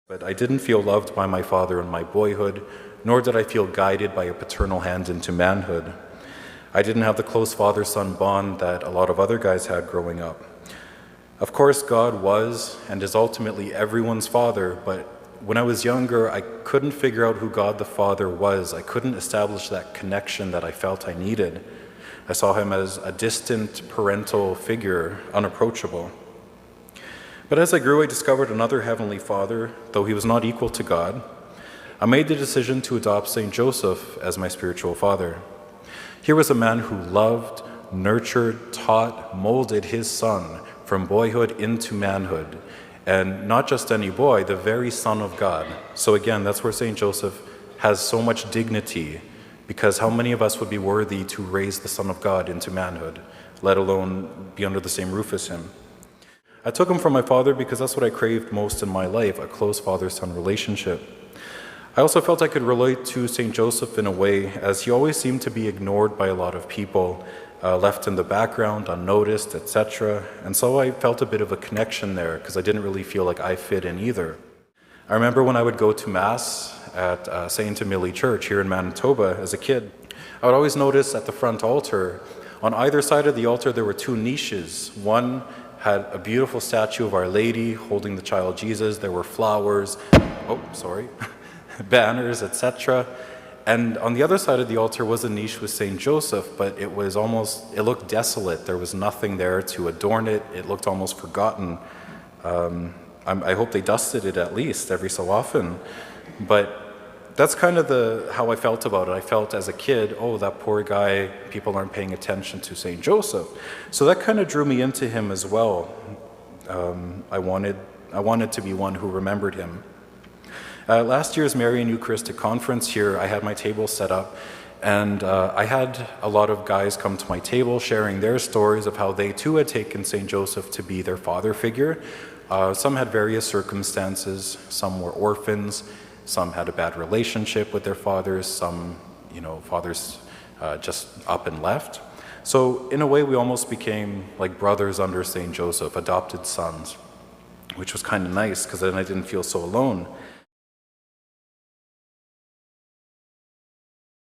But I didn't feel loved by my father in my boyhood, nor did I feel guided by a paternal hand into manhood. I didn't have the close father-son bond that a lot of other guys had growing up. Of course, God was and is ultimately everyone's father, but when I was younger, I couldn't figure out who God the Father was. I couldn't establish that connection that I felt I needed. I saw him as a distant parental figure, unapproachable. But as I grew, I discovered another Heavenly Father, though he was not equal to God. I made the decision to adopt St. Joseph as my spiritual father. Here was a man who loved, nurtured, taught, molded his son from boyhood into manhood. And not just any boy, the very Son of God. So again, that's where St. Joseph has so much dignity, because how many of us would be worthy to raise the Son of God into manhood, let alone be under the same roof as him? I took him from my father because that's what I craved most in my life, a close father-son relationship. I also felt I could relate to St. Joseph in a way, as he always seemed to be ignored by a lot of people, left in the background, unnoticed, etc. And so I felt a bit of a connection there because I didn't really feel like I fit in either. I remember when I would go to Mass at St. Emilie Church here in Manitoba as a kid, I would always notice at the front altar, on either side of the altar there were two niches. One had a beautiful statue of Our Lady holding the child Jesus. There were flowers, banners, etc. And on the other side of the altar was a niche with St. Joseph, but it looked desolate. There was nothing there to adorn it. It looked almost forgotten. I hope they dusted it at least every so often. But that's kind of how I felt about it. I felt as a kid, oh, that poor guy, people aren't paying attention to St. Joseph. So that kind of drew me into him as well. I wanted to be one who remembered him. Last year's Marian Eucharistic Conference here, I had my table set up, and I had a lot of guys come to my table sharing their stories of how they too had taken St. Joseph to be their father figure. Some had various circumstances, some were orphans, some had a bad relationship with their fathers, some, fathers just up and left. So in a way, we almost became like brothers under St. Joseph, adopted sons, which was kind of nice because then I didn't feel so alone.